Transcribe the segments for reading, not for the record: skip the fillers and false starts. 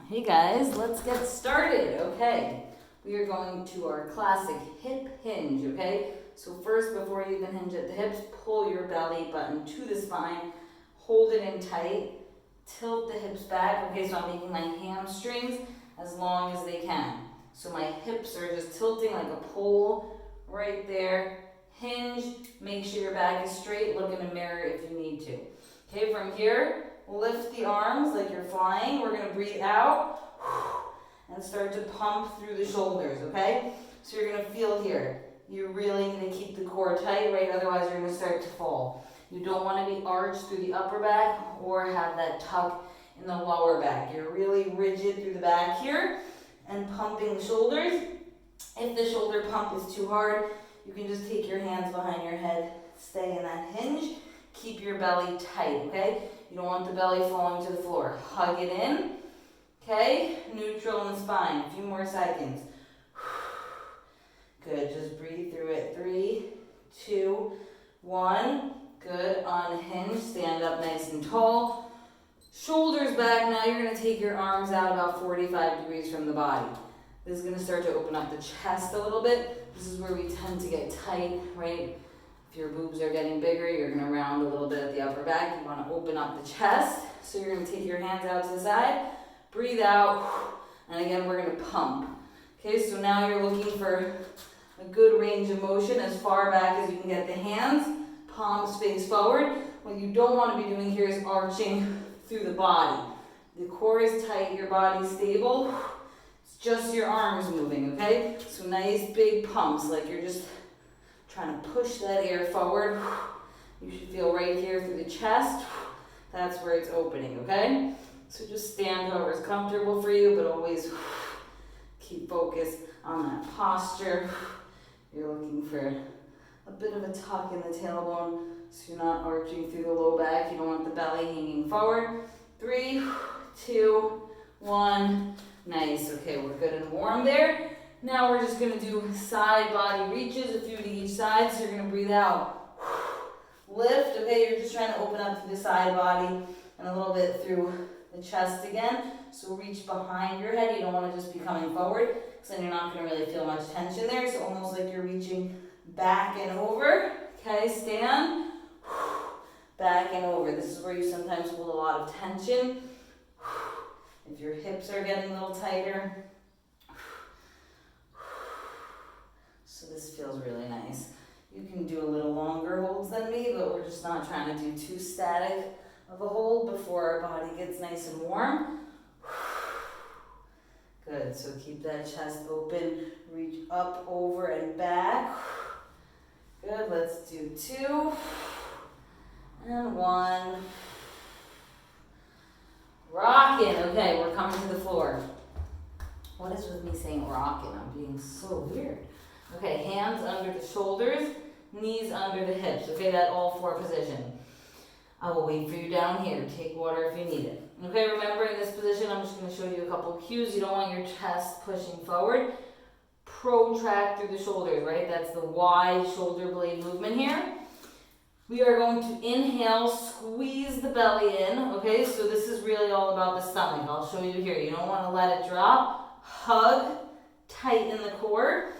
Hey guys, let's get started. Okay, we are going to our classic hip hinge, okay? So first, before you even hinge at the hips, pull your belly button to the spine, hold it in tight, tilt the hips back. Okay, so I'm making my hamstrings as long as they can. So my hips are just tilting like a pole right there. Hinge, make sure your back is straight, look in the mirror if you need to. Okay, from here, lift the arms like you're flying. We're gonna breathe out and start to pump through the shoulders, okay? So you're gonna feel here. You're really gonna keep the core tight, right? Otherwise you're gonna start to fall. You don't wanna be arched through the upper back or have that tuck in the lower back. You're really rigid through the back here and pumping the shoulders. If the shoulder pump is too hard, you can just take your hands behind your head, stay in that hinge, keep your belly tight, okay? You don't want the belly falling to the floor. Hug it in, okay? Neutral in the spine, a few more seconds. Good, just breathe through it. 3, 2, 1. Good, unhinge, stand up nice and tall. Shoulders back, now you're gonna take your arms out about 45 degrees from the body. This is gonna start to open up the chest a little bit. This is where we tend to get tight, right? If your boobs are getting bigger, you're gonna round a little bit at the upper back. You wanna open up the chest. So you're gonna take your hands out to the side, breathe out, and again, we're gonna pump. Okay, so now you're looking for a good range of motion as far back as you can get the hands, palms face forward. What you don't wanna be doing here is arching through the body. The core is tight, your body's stable. It's just your arms moving, okay? So nice big pumps, like you're just trying to push that air forward. You should feel right here through the chest. That's where it's opening, okay? So just stand however's comfortable for you, but always keep focus on that posture. You're looking for a bit of a tuck in the tailbone so you're not arching through the low back. You don't want the belly hanging forward. 3, 2, 1. Nice, okay, we're good and warm there. Now we're just gonna do side body reaches, a few to each side. So you're gonna breathe out, lift, okay? You're just trying to open up through the side body and a little bit through the chest again. So reach behind your head. You don't wanna just be coming forward because then you're not gonna really feel much tension there. So almost like you're reaching back and over, okay? Stand, back and over. This is where you sometimes hold a lot of tension. If your hips are getting a little tighter. So this feels really nice. You can do a little longer holds than me, but we're just not trying to do too static of a hold before our body gets nice and warm. Good, so keep that chest open, reach up, over, and back. Good, let's do 2, and 1. Rockin', okay, we're coming to the floor. What is with me saying rockin'? I'm being so weird. Okay, hands under the shoulders, knees under the hips. Okay, that all 4 position. I will wait for you down here. Take water if you need it. Okay, remember in this position, I'm just going to show you a couple cues. You don't want your chest pushing forward. Protract through the shoulders, right? That's the wide shoulder blade movement here. We are going to inhale, squeeze the belly in. Okay, so this is really all about the stomach. I'll show you here. You don't want to let it drop. Hug, tighten the core.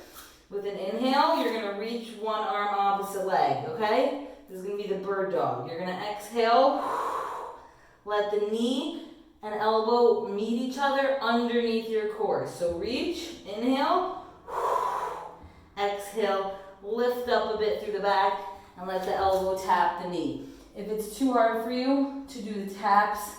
With an inhale, you're going to reach one arm opposite leg, okay? This is going to be the bird dog. You're going to exhale, let the knee and elbow meet each other underneath your core. So reach, inhale, exhale, lift up a bit through the back and let the elbow tap the knee. If it's too hard for you to do the taps,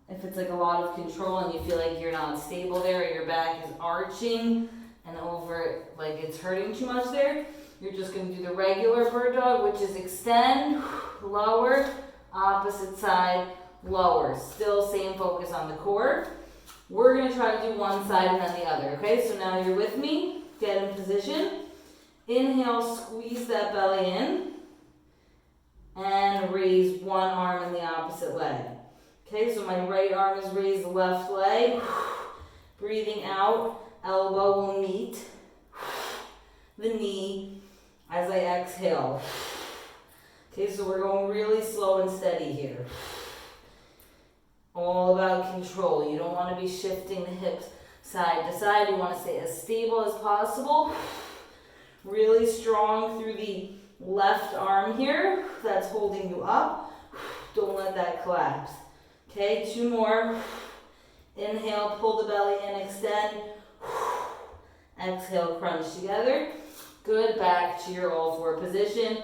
if it's like a lot of control and you feel like you're not stable there or your back is arching, and over, like it's hurting too much there, you're just going to do the regular bird dog, which is extend, lower, opposite side, lower. Still same focus on the core. We're going to try to do one side and then the other, okay? So now you're with me, get in position. Inhale, squeeze that belly in, and raise one arm in the opposite leg. Okay, so my right arm is raised, the left leg. Breathing out. Elbow will meet the knee as I exhale. Okay, so we're going really slow and steady here. All about control. You don't want to be shifting the hips side to side. You want to stay as stable as possible. Really strong through the left arm here. That's holding you up. Don't let that collapse. Okay, 2 more. Inhale, pull the belly in, extend. Exhale, crunch together. Good, back to your all 4 position.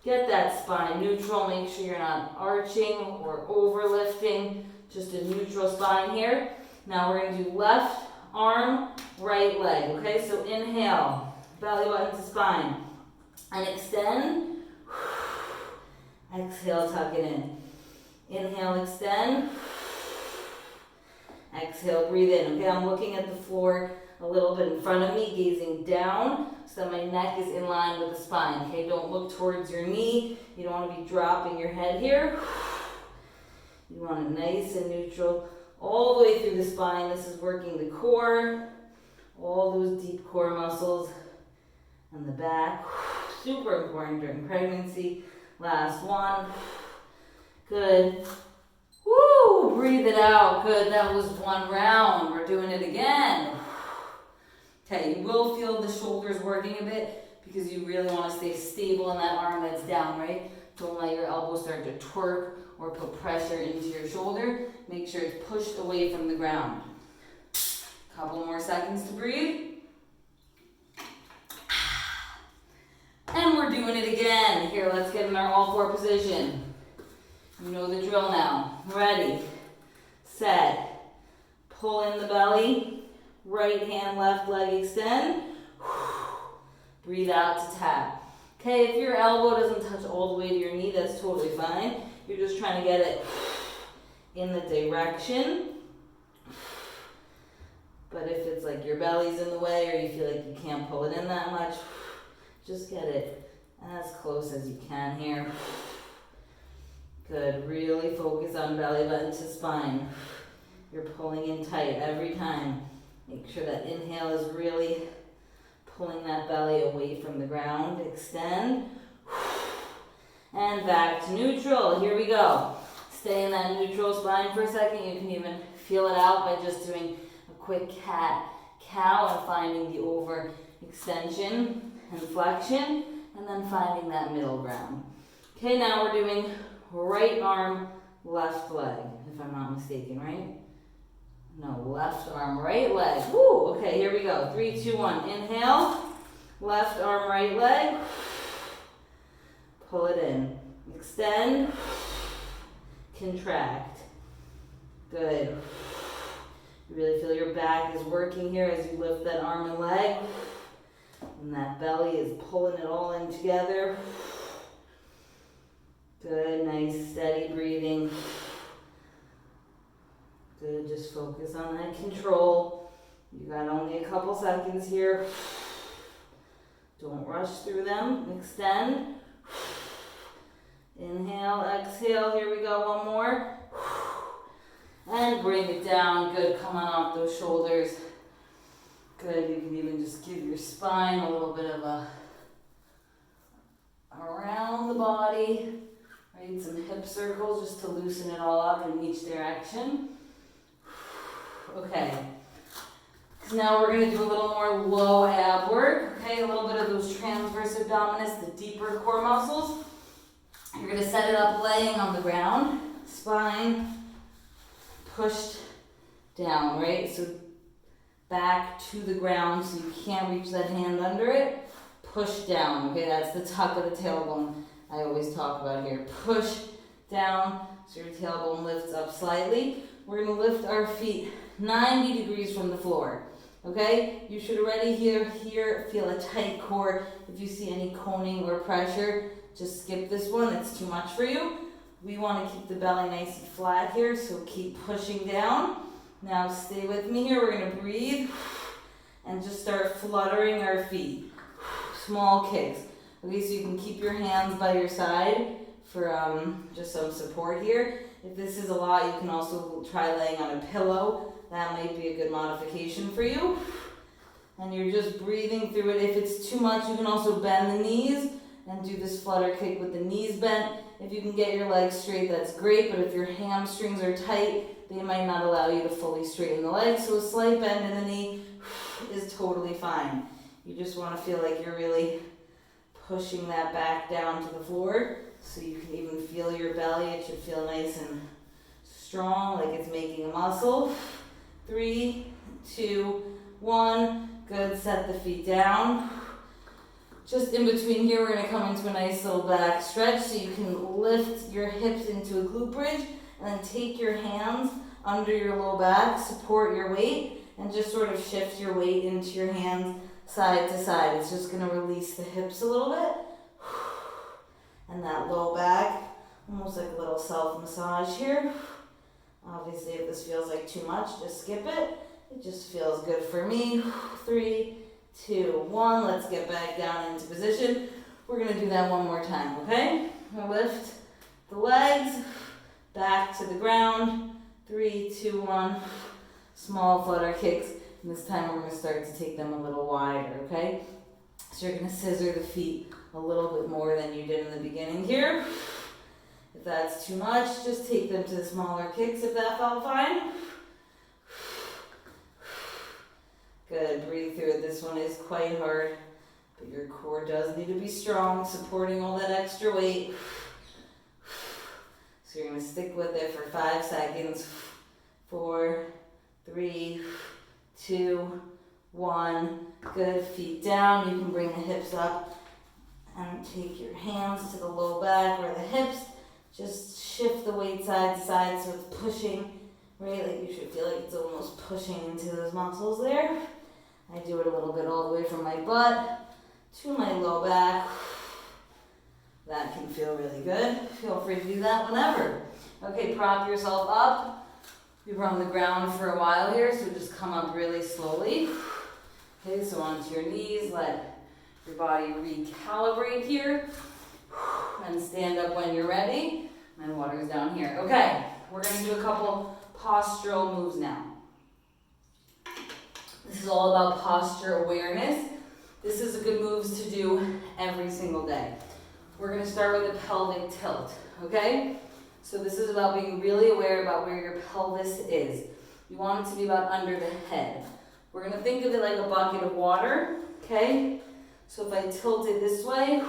Get that spine neutral. Make sure you're not arching or overlifting. Just a neutral spine here. Now we're going to do left arm, right leg. Okay, so inhale, belly button to spine. And extend. Exhale, tuck it in. Inhale, extend. Exhale, breathe in. Okay, I'm looking at the floor a little bit in front of me, gazing down so that my neck is in line with the spine. Okay, don't look towards your knee. You don't want to be dropping your head here. You want it nice and neutral all the way through the spine. This is working the core, all those deep core muscles, and the back. Super important during pregnancy. Last one. Good. Woo! Breathe it out. Good. That was 1 round. We're doing it again. Okay, you will feel the shoulders working a bit because you really want to stay stable in that arm that's down, right? Don't let your elbow start to twerk or put pressure into your shoulder. Make sure it's pushed away from the ground. Couple more seconds to breathe. And we're doing it again. Here, let's get in our all 4 position. You know the drill now. Ready, set, pull in the belly. Right hand, left leg extend. Breathe out to tap. Okay, if your elbow doesn't touch all the way to your knee, that's totally fine. You're just trying to get it in the direction. But if it's like your belly's in the way or you feel like you can't pull it in that much, just get it as close as you can here. Good, really focus on belly button to spine. You're pulling in tight every time. Make sure that inhale is really pulling that belly away from the ground. Extend. And back to neutral. Here we go. Stay in that neutral spine for a second. You can even feel it out by just doing a quick cat-cow and finding the over extension and flexion, and then finding that middle ground. Okay, now we're doing right arm, left leg, if I'm not mistaken, right? No, left arm, right leg. Woo! Okay, here we go. 3, 2, 1. Inhale. Left arm, right leg. Pull it in. Extend. Contract. Good. You really feel your back is working here as you lift that arm and leg. And that belly is pulling it all in together. Good, nice, steady breathing. Good, just focus on that control. You got only a couple seconds here. Don't rush through them. Extend. Inhale, exhale. Here we go, 1 more. And bring it down. Good, come on off those shoulders. Good, you can even just give your spine a little bit of a around the body. Right, some hip circles just to loosen it all up in each direction. Okay, so now we're going to do a little more low ab work, okay, a little bit of those transverse abdominis, the deeper core muscles. You're going to set it up laying on the ground, spine pushed down, right, so back to the ground so you can't reach that hand under it, push down, okay, that's the tuck of the tailbone I always talk about here. Push down so your tailbone lifts up slightly. We're going to lift our feet 90 degrees from the floor, okay? You should already here feel a tight core. If you see any coning or pressure, just skip this one. It's too much for you. We want to keep the belly nice and flat here, so keep pushing down. Now stay with me here. We're going to breathe and just start fluttering our feet. Small kicks. Okay, so you can keep your hands by your side for just some support here. If this is a lot, you can also try laying on a pillow. That might be a good modification for you. And you're just breathing through it. If it's too much, you can also bend the knees and do this flutter kick with the knees bent. If you can get your legs straight, that's great. But if your hamstrings are tight, they might not allow you to fully straighten the legs, so a slight bend in the knee is totally fine. You just want to feel like you're really pushing that back down to the floor, so you can even feel your belly. It should feel nice and strong, like it's making a muscle. 3, 2, 1. Good, set the feet down. Just in between here, we're gonna come into a nice little back stretch, so you can lift your hips into a glute bridge, and then take your hands under your low back, support your weight, and just sort of shift your weight into your hands side to side. It's just gonna release the hips a little bit. And that low back, almost like a little self-massage here. Obviously, if this feels like too much, just skip it. It just feels good for me. 3, 2, 1. Let's get back down into position. We're gonna do that one more time, okay? We'll lift the legs back to the ground. 3, 2, 1. Small flutter kicks. And this time we're gonna start to take them a little wider, okay? So you're gonna scissor the feet a little bit more than you did in the beginning here. If that's too much, just take them to the smaller kicks if that felt fine. Good, breathe through it. This one is quite hard, but your core does need to be strong, supporting all that extra weight. So you're gonna stick with it for 5 seconds. 4, 3, 2, 1. Good, feet down. You can bring the hips up and take your hands to the low back or the hips. Just shift the weight side to side so it's pushing, right? Like you should feel like it's almost pushing into those muscles there. I do it a little bit all the way from my butt to my low back. That can feel really good. Feel free to do that whenever. Okay, prop yourself up. We were on the ground for a while here, so just come up really slowly. Okay, so onto your knees, let your body recalibrate here. And stand up when you're ready. My water's down here. Okay, we're gonna do a couple postural moves now. This is all about posture awareness. This is a good moves to do every single day. We're gonna start with a pelvic tilt, okay? So this is about being really aware about where your pelvis is. You want it to be about under the head. We're gonna think of it like a bucket of water, okay? So if I tilt it this way,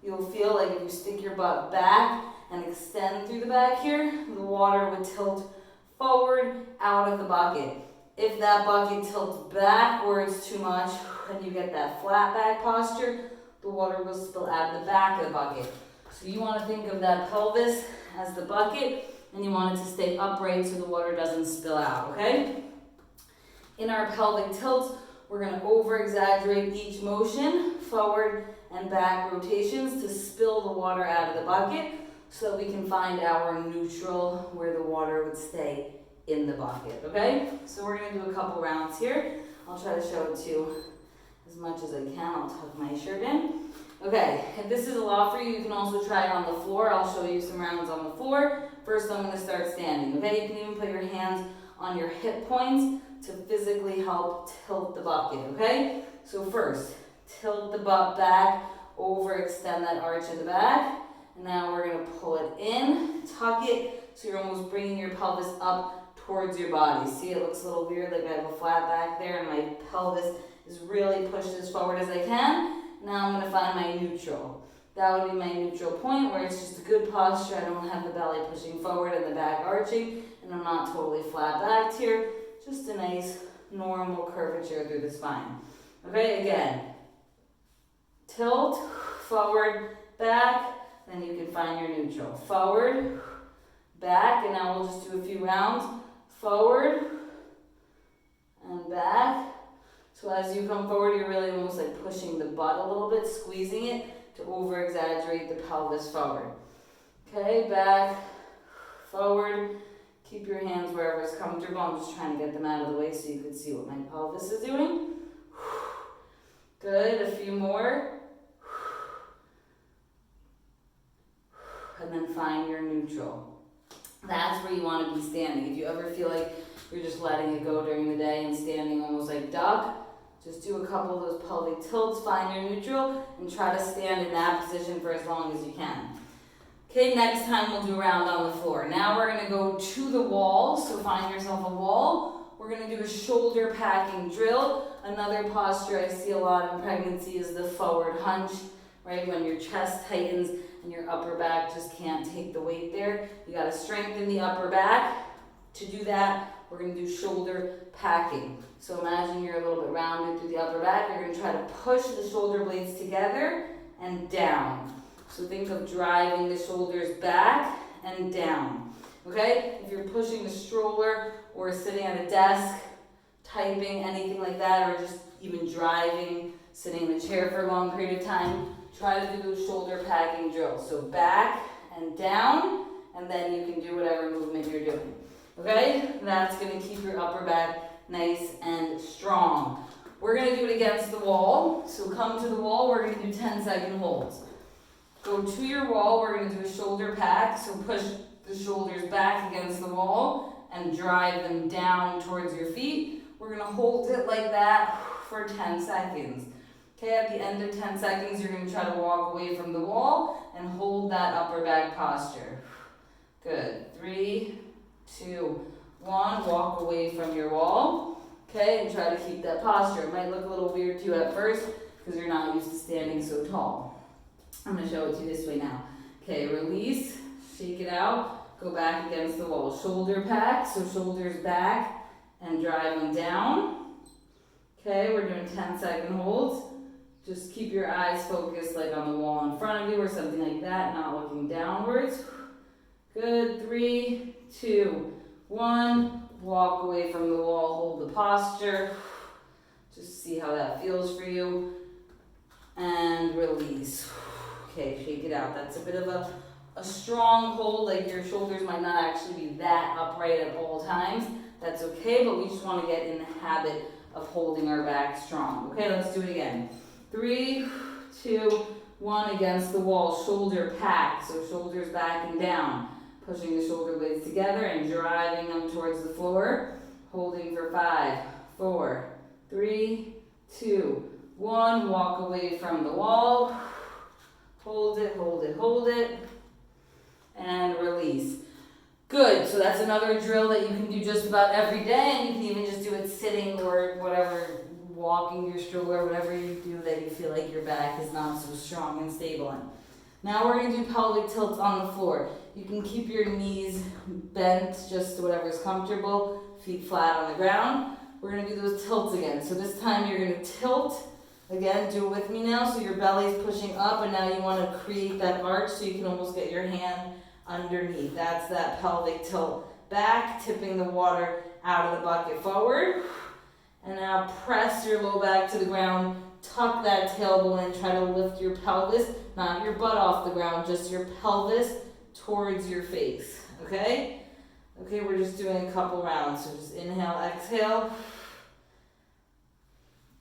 you'll feel like if you stick your butt back and extend through the back here, the water would tilt forward out of the bucket. If that bucket tilts backwards too much and you get that flat back posture, the water will spill out of the back of the bucket. So you want to think of that pelvis as the bucket, and you want it to stay upright so the water doesn't spill out, okay? In our pelvic tilts, we're going to over-exaggerate each motion, forward and back rotations, to spill the water out of the bucket so that we can find our neutral where the water would stay in the bucket, okay? So we're going to do a couple rounds here. I'll try to show it to you as much as I can. I'll tuck my shirt in. Okay, if this is a lot for you, you can also try it on the floor. I'll show you some rounds on the floor. First, I'm going to start standing, okay? You can even put your hands on your hip points to physically help tilt the bucket, okay? So first, tilt the butt back, overextend that arch in the back. And now we're going to pull it in, tuck it, so you're almost bringing your pelvis up towards your body. See, it looks a little weird, like I have a flat back there, and my pelvis is really pushed as forward as I can. Now I'm going to find my neutral. That would be my neutral point, where it's just a good posture. I don't have the belly pushing forward and the back arching, and I'm not totally flat backed here. Just a nice normal curvature through the spine. Okay, again, tilt, forward, back, then you can find your neutral. Forward, back, and now we'll just do a few rounds. Forward, and back. So as you come forward, you're really almost like pushing the butt a little bit, squeezing it to over-exaggerate the pelvis forward. Okay, back, forward. Keep your hands wherever it's comfortable. I'm just trying to get them out of the way so you can see what my pelvis is doing. Good, a few more. And then find your neutral. That's where you want to be standing. If you ever feel like you're just letting it go during the day and standing almost like duck, just do a couple of those pelvic tilts, find your neutral, and try to stand in that position for as long as you can. Okay, next time we'll do a round on the floor. Now we're gonna go to the wall, so find yourself a wall. We're gonna do a shoulder packing drill. Another posture I see a lot in pregnancy is the forward hunch, right? When your chest tightens and your upper back just can't take the weight there. You gotta strengthen the upper back. To do that, we're gonna do shoulder packing. So imagine you're a little bit rounded through the upper back. You're gonna try to push the shoulder blades together and down. So think of driving the shoulders back and down, okay? If you're pushing the stroller or sitting at a desk, typing, anything like that, or just even driving, sitting in a chair for a long period of time, try to do those shoulder packing drills. So back and down, and then you can do whatever movement you're doing, okay? That's gonna keep your upper back nice and strong. We're gonna do it against the wall. So come to the wall, we're gonna do 10-second holds. Go to your wall, we're gonna do a shoulder pack. So push the shoulders back against the wall and drive them down towards your feet. We're gonna hold it like that for 10 seconds. Okay, at the end of 10 seconds, you're gonna try to walk away from the wall and hold that upper back posture. Good, 3, 2, 1, walk away from your wall. Okay, and try to keep that posture. It might look a little weird to you at first because you're not used to standing so tall. I'm going to show it to you this way now. Okay, release, shake it out, go back against the wall. Shoulder pack, so shoulders back and drive them down. Okay, we're doing 10-second holds. Just keep your eyes focused like on the wall in front of you or something like that, not looking downwards. Good, 3, 2, 1. Walk away from the wall, hold the posture. Just see how that feels for you. And release. Okay, shake it out. That's a bit of a strong hold, like your shoulders might not actually be that upright at all times. That's okay, but we just want to get in the habit of holding our back strong. Okay, let's do it again. 3, 2, 1, against the wall, shoulder pack, so shoulders back and down. Pushing the shoulder blades together and driving them towards the floor. Holding for 5, 4, 3, 2, 1. Walk away from the wall. Hold it, hold it, hold it. And release. Good, so that's another drill that you can do just about every day, and you can even just do it sitting or whatever, walking your stroller, whatever you do that you feel like your back is not so strong and stable in. Now we're going to do pelvic tilts on the floor. You can keep your knees bent just to whatever's comfortable, feet flat on the ground. We're going to do those tilts again. So this time you're going to tilt. Again, do it with me now. So your belly's pushing up, and now you want to create that arch so you can almost get your hand underneath. That's that pelvic tilt. Back, tipping the water out of the bucket forward. And now press your low back to the ground. Tuck that tailbone and try to lift your pelvis, not your butt off the ground, just your pelvis towards your face, okay? Okay, we're just doing a couple rounds. So just inhale, exhale.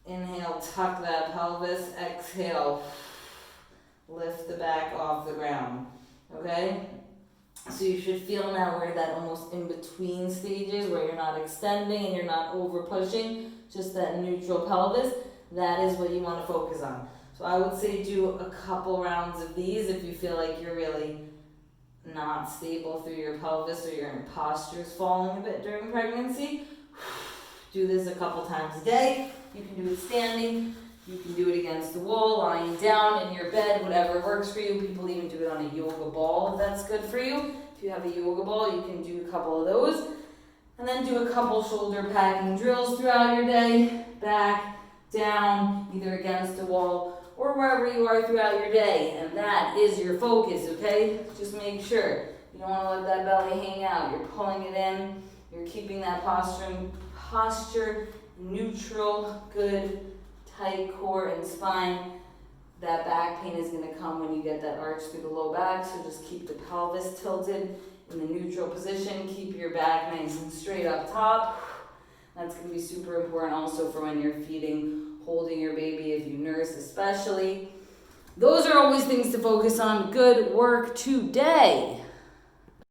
Inhale, tuck that pelvis. Exhale, lift the back off the ground, okay? So you should feel now we're that almost in between stages where you're not extending and you're not over pushing, just that neutral pelvis. That is what you want to focus on. So I would say do a couple rounds of these if you feel like you're really not stable through your pelvis or your posture's falling a bit during pregnancy. Do this a couple times a day. You can do it standing. You can do it against the wall, lying down in your bed, whatever works for you. People even do it on a yoga ball if that's good for you. If you have a yoga ball, you can do a couple of those. And then do a couple shoulder packing drills throughout your day. Back, down, either against the wall or wherever you are throughout your day. And that is your focus, okay? Just make sure. You don't want to let that belly hang out. You're pulling it in. You're keeping that posture neutral, good, tight core and spine. That back pain is going to come when you get that arch through the low back, so just keep the pelvis tilted in the neutral position. Keep your back nice and straight up top. That's going to be super important also for when you're feeding, holding your baby, if you nurse especially. Those are always things to focus on. Good work today.